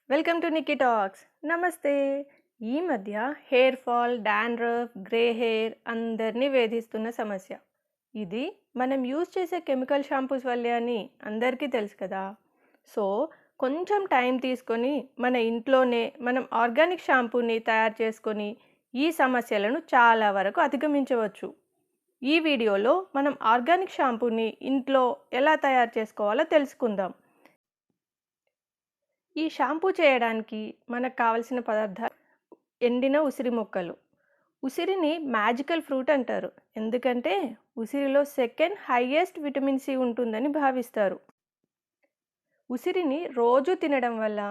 Welcome to Nikki talks. నమస్తే. ఈ మధ్య hair fall, dandruff, grey hair అందరినీ వేధిస్తున్న సమస్య. ఇది మనం యూజ్ చేసే కెమికల్ షాంపూస్ వల్లే అని అందరికీ తెలుసు కదా. సో కొంచెం టైం తీసుకొని మన ఇంట్లోనే మనం ఆర్గానిక్ షాంపూని తయారు చేసుకొని ఈ సమస్యలను చాలా వరకు అధిగమించవచ్చు. ఈ వీడియోలో మనం ఆర్గానిక్ షాంపూని ఇంట్లో ఎలా తయారు చేసుకోవాలో తెలుసుకుందాం. ఈ షాంపూ చేయడానికి మనకు కావలసిన పదార్థాలు: ఎండిన ఉసిరి మొక్కలు. ఉసిరిని మ్యాజికల్ ఫ్రూట్ అంటారు, ఎందుకంటే ఉసిరిలో సెకండ్ హైయెస్ట్ విటమిన్ సి ఉంటుందని భావిస్తారు. ఉసిరిని రోజు తినడం వల్ల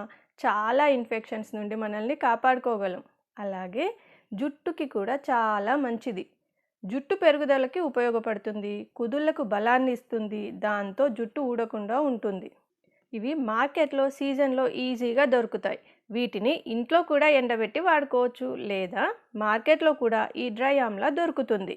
చాలా ఇన్ఫెక్షన్స్ నుండి మనల్ని కాపాడుకోగలం. అలాగే జుట్టుకి కూడా చాలా మంచిది. జుట్టు పెరుగుదలకి ఉపయోగపడుతుంది, కుదుళ్లకు బలాన్ని ఇస్తుంది, దాంతో జుట్టు ఊడకుండా ఉంటుంది. ఇవి మార్కెట్లో సీజన్లో ఈజీగా దొరుకుతాయి. వీటిని ఇంట్లో కూడా ఎండబెట్టి వాడుకోవచ్చు, లేదా మార్కెట్లో కూడా ఈ డ్రై ఆమ్లా దొరుకుతుంది.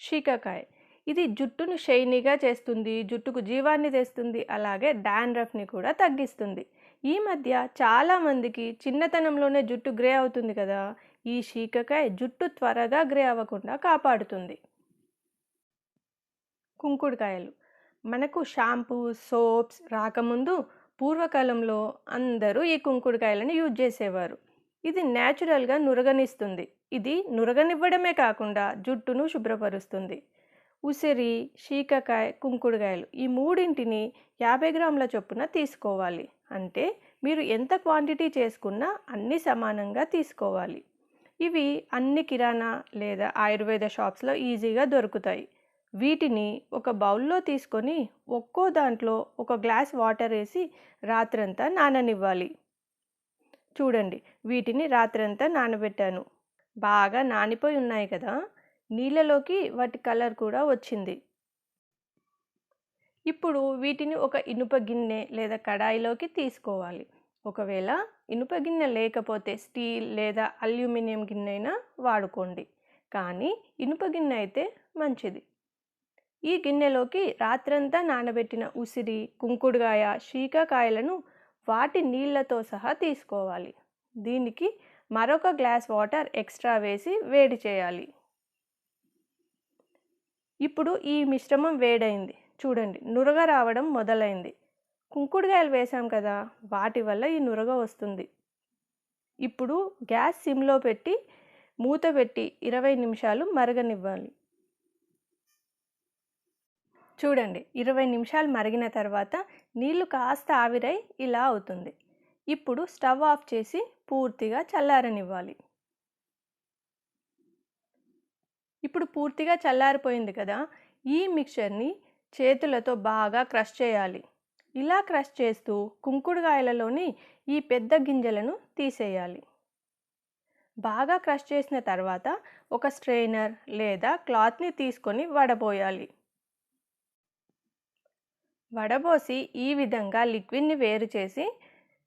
శీకాకాయ. ఇది జుట్టును షైనీగా చేస్తుంది, జుట్టుకు జీవాన్ని తెస్తుంది, అలాగే డాండ్రఫ్ని కూడా తగ్గిస్తుంది. ఈ మధ్య చాలామందికి చిన్నతనంలోనే జుట్టు గ్రే అవుతుంది కదా. ఈ శీకాకాయ జుట్టు త్వరగా గ్రే అవ్వకుండా కాపాడుతుంది. కుంకుడుకాయలు. మనకు షాంపూ, సోప్స్ రాకముందు పూర్వకాలంలో అందరూ ఈ కుంకుడుకాయలను యూజ్ చేసేవారు. ఇది న్యాచురల్గా నురగనిస్తుంది. ఇది నురగనివ్వడమే కాకుండా జుట్టును శుభ్రపరుస్తుంది. ఉసిరి, శీకాకాయ, కుంకుడుకాయలు ఈ మూడింటిని 50 గ్రాముల చొప్పున తీసుకోవాలి. అంటే మీరు ఎంత క్వాంటిటీ చేసుకున్నా అన్నీ సమానంగా తీసుకోవాలి. ఇవి అన్ని కిరాణా లేదా ఆయుర్వేద షాప్స్లో ఈజీగా దొరుకుతాయి. వీటిని ఒక బౌల్లో తీసుకొని ఒక్కో దాంట్లో ఒక గ్లాస్ వాటర్ వేసి రాత్రంతా నాననివ్వాలి. చూడండి, వీటిని రాత్రంతా నానబెట్టాను. బాగా నానిపోయి ఉన్నాయి కదా. నీళ్ళలోకి వాటి కలర్ కూడా వచ్చింది. ఇప్పుడు వీటిని ఒక ఇనుప గిన్నె లేదా కడాయిలోకి తీసుకోవాలి. ఒకవేళ ఇనుప గిన్నె లేకపోతే స్టీల్ లేదా అల్యూమినియం గిన్నె అయినా వాడుకోండి, కానీ ఇనుప గిన్నె అయితే మంచిది. ఈ గిన్నెలోకి రాత్రంతా నానబెట్టిన ఉసిరి, కుంకుడుకాయ, శీకాకాయలను వాటి నీళ్లతో సహా తీసుకోవాలి. దీనికి మరొక గ్లాస్ వాటర్ ఎక్స్ట్రా వేసి వేడి చేయాలి. ఇప్పుడు ఈ మిశ్రమం వేడైంది. చూడండి, నురగ రావడం మొదలైంది. కుంకుడుకాయలు వేసాం కదా, వాటి వల్ల ఈ నురగ వస్తుంది. ఇప్పుడు గ్యాస్ సిమ్లో పెట్టి మూత పెట్టి 20 నిమిషాలు మరగనివ్వాలి. చూడండి, 20 నిమిషాలు మరిగిన తర్వాత నీళ్లు కాస్త ఆవిరై ఇలా అవుతుంది. ఇప్పుడు స్టవ్ ఆఫ్ చేసి పూర్తిగా చల్లారనివ్వాలి. ఇప్పుడు పూర్తిగా చల్లారిపోయింది కదా. ఈ మిక్చర్ని చేతులతో బాగా క్రష్ చేయాలి. ఇలా క్రష్ చేస్తూ కుంకుడుకాయలలోని ఈ పెద్ద గింజలను తీసేయాలి. బాగా క్రష్ చేసిన తర్వాత ఒక స్ట్రెయినర్ లేదా క్లాత్ని తీసుకొని వడబోయాలి. వడబోసి ఈ విధంగా లిక్విడ్ని వేరు చేసి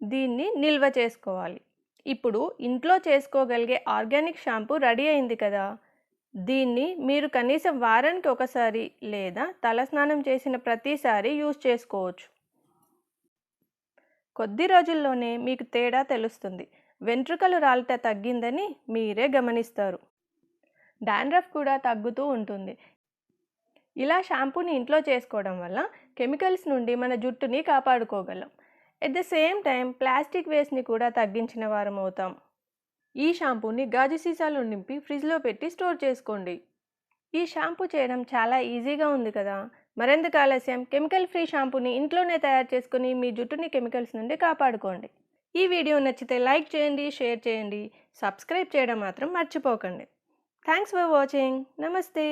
దీన్ని నిల్వ చేసుకోవాలి. ఇప్పుడు ఇంట్లో చేసుకోగలిగే ఆర్గానిక్ షాంపూ రెడీ అయింది కదా. దీన్ని మీరు కనీసం వారానికి ఒకసారి లేదా తలస్నానం చేసిన ప్రతిసారి యూజ్ చేసుకోవచ్చు. కొద్ది రోజుల్లోనే మీకు తేడా తెలుస్తుంది. వెంట్రుకలు రాలట తగ్గిందని మీరే గమనిస్తారు. డాండ్రఫ్ కూడా తగ్గుతూ ఉంటుంది. ఇలా షాంపూని ఇంట్లో చేసుకోవడం వల్ల కెమికల్స్ నుండి మన జుట్టుని కాపాడుకోగలం. At the same time plastic వేస్ట్ని కూడా తగ్గించిన వారం అవుతాం. ఈ షాంపూని గాజు సీసాలో నింపి ఫ్రిడ్జ్లో పెట్టి స్టోర్ చేసుకోండి. ఈ షాంపూ చేయడం చాలా ఈజీగా ఉంది కదా. మరెందుకు ఆలస్యం, కెమికల్ ఫ్రీ షాంపూని ఇంట్లోనే తయారు చేసుకుని మీ జుట్టుని కెమికల్స్ నుండి కాపాడుకోండి. ఈ వీడియో నచ్చితే లైక్ చేయండి, షేర్ చేయండి, సబ్స్క్రైబ్ చేయడం మాత్రం మర్చిపోకండి. Thanks for watching. నమస్తే.